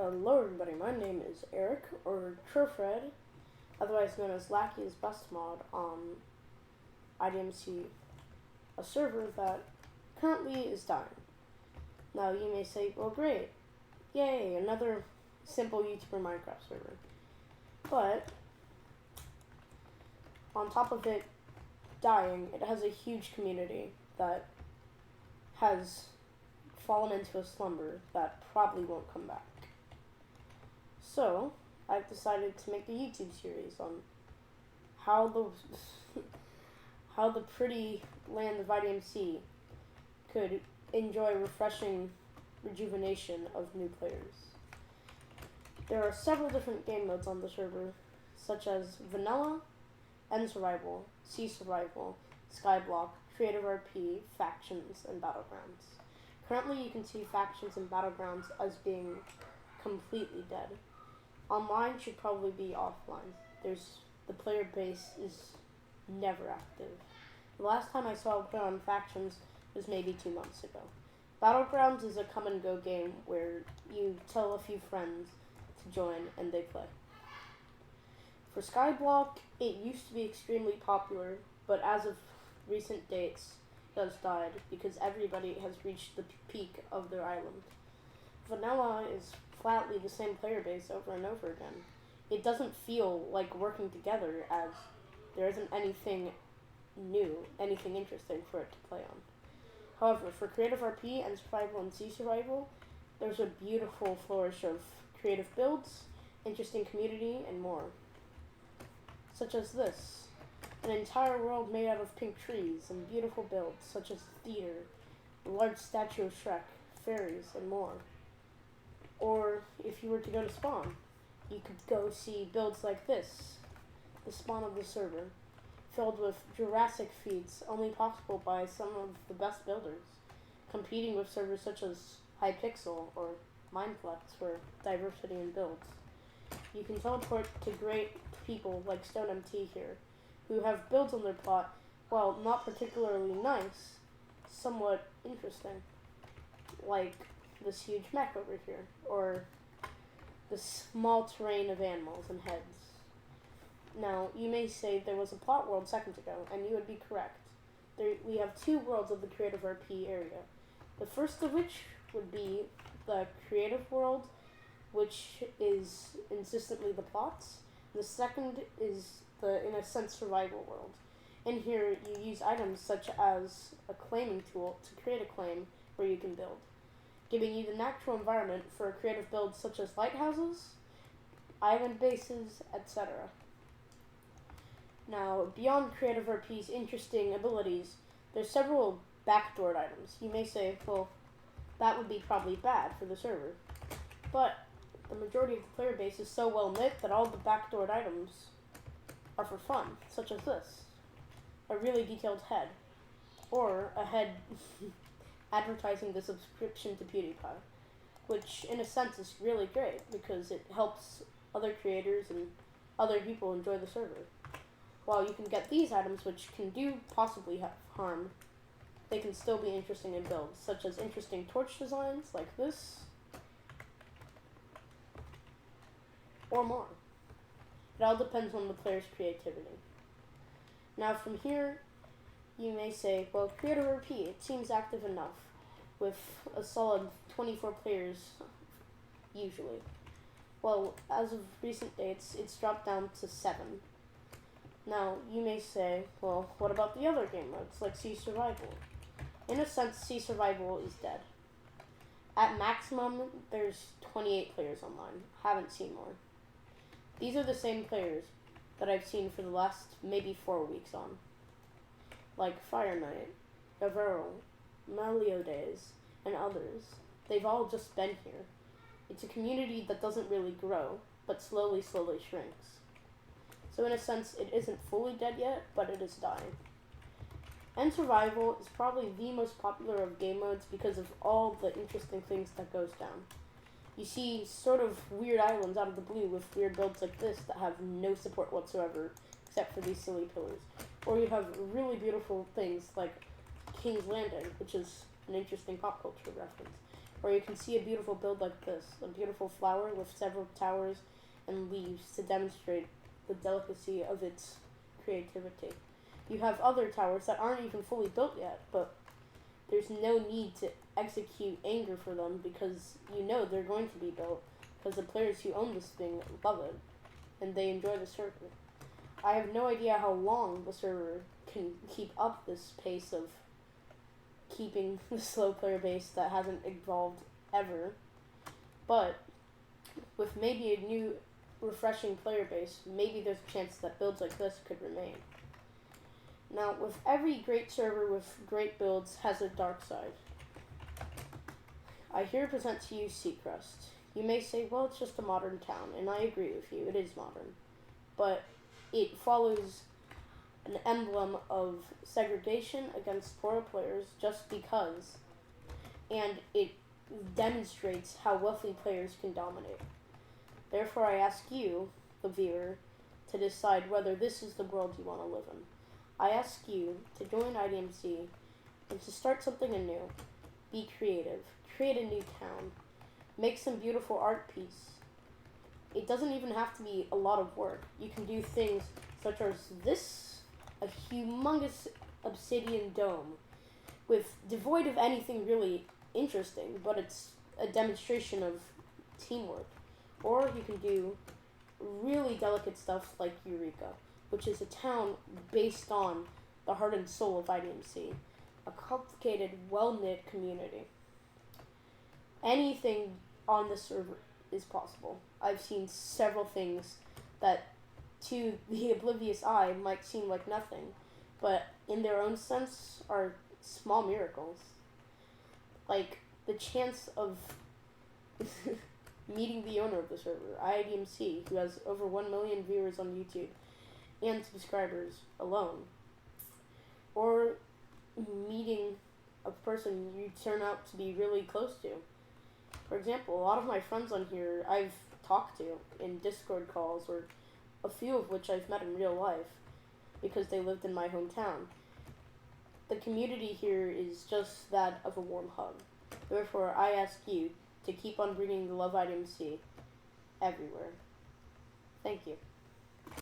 Hello everybody, my name is Eric, or Turfred, otherwise known as Lackey's Best Mod on IDMC, a server that currently is dying. Now you may say, well great, yay, another simple YouTuber Minecraft server. But, on top of it dying, it has a huge community that has fallen into a slumber that probably won't come back. So, I've decided to make a YouTube series on how the pretty land of IDMC could enjoy refreshing rejuvenation of new players. There are several different game modes on the server, such as Vanilla, End Survival, Sea Survival, Skyblock, Creative RP, Factions, and Battlegrounds. Currently, you can see Factions and Battlegrounds as being completely dead. Online should probably be offline. The player base is never active. The last time I saw it on Factions was maybe 2 months ago. Battlegrounds is a come and go game where you tell a few friends to join and they play. For Skyblock, it used to be extremely popular, but as of recent dates, it has died because everybody has reached the peak of their island. Vanilla is flatly the same player base over and over again. It doesn't feel like working together, as there isn't anything new, anything interesting for it to play on. However, for Creative RP and Survival and Sea Survival, there's a beautiful flourish of creative builds, interesting community, and more. Such as this. An entire world made out of pink trees and beautiful builds, such as the theater, a large statue of Shrek, fairies, and more. Or, if you were to go to Spawn, you could go see builds like this, the Spawn of the server, filled with Jurassic feats only possible by some of the best builders, competing with servers such as Hypixel or Mineplex for diversity in builds. You can teleport to great people like StoneMT here, who have builds on their plot, while not particularly nice, somewhat interesting, like this huge mech over here, or this small terrain of animals and heads. Now, you may say there was a plot world seconds ago, and you would be correct. We have 2 worlds of the Creative RP area. The first of which would be the Creative World, which is insistently the plots. The second is the, in a sense, Survival World. In here, you use items such as a claiming tool to create a claim where you can build, giving you the natural environment for creative builds such as lighthouses, island bases, etc. Now, beyond Creative RP's interesting abilities, there's several backdoored items. You may say, well, that would be probably bad for the server. But the majority of the player base is so well knit that all the backdoored items are for fun, such as this. A really detailed head. Or a head advertising the subscription to PewDiePie, which in a sense is really great because it helps other creators and other people enjoy the server. While you can get these items, which can do possibly have harm, they can still be interesting in builds, such as interesting torch designs like this, or more. It all depends on the player's creativity. Now from here, you may say, well, Creative RP, it seems active enough, with a solid 24 players, usually. Well, as of recent dates, it's dropped down to 7. Now, you may say, well, what about the other game modes, like Sea Survival? In a sense, Sea Survival is dead. At maximum, there's 28 players online. Haven't seen more. These are the same players that I've seen for the last maybe 4 weeks on, like Fire Knight, Avero, Meliodays, and others. They've all just been here. It's a community that doesn't really grow, but slowly shrinks. So in a sense, it isn't fully dead yet, but it is dying. End Survival is probably the most popular of game modes because of all the interesting things that goes down. You see sort of weird islands out of the blue with weird builds like this that have no support whatsoever, except for these silly pillars. Or you have really beautiful things like King's Landing, which is an interesting pop culture reference, Or you can see a beautiful build like this, a beautiful flower with several towers and leaves to demonstrate the delicacy of its creativity. You have other towers that aren't even fully built yet, but there's no need to execute anger for them because you know they're going to be built because the players who own this thing love it and they enjoy the server. I have no idea how long the server can keep up this pace of keeping the slow player base that hasn't evolved ever, but with maybe a new refreshing player base, maybe there's a chance that builds like this could remain. Now, with every great server with great builds has a dark side. I here present to you Seacrest. You may say, well, it's just a modern town, and I agree with you, it is modern. But it follows an emblem of segregation against poorer players just because, and it demonstrates how wealthy players can dominate. Therefore, I ask you, the viewer, to decide whether this is the world you want to live in. I ask you to join IDMC and to start something anew. Be creative. Create a new town. Make some beautiful art piece. It doesn't even have to be a lot of work. You can do things such as this, a humongous obsidian dome with devoid of anything really interesting, but it's a demonstration of teamwork. Or you can do really delicate stuff like Eureka, which is a town based on the heart and soul of IDMC, a complicated, well-knit community. Anything on the server is possible. I've seen several things that to the oblivious eye might seem like nothing, but in their own sense are small miracles. Like the chance of meeting the owner of the server, IDMC, who has over 1 million viewers on YouTube and subscribers alone, or meeting a person you turn out to be really close to. For example, a lot of my friends on here I've talked to in Discord calls, or a few of which I've met in real life because they lived in my hometown. The community here is just that of a warm hug. Therefore, I ask you to keep on bringing the love IDMC everywhere. Thank you.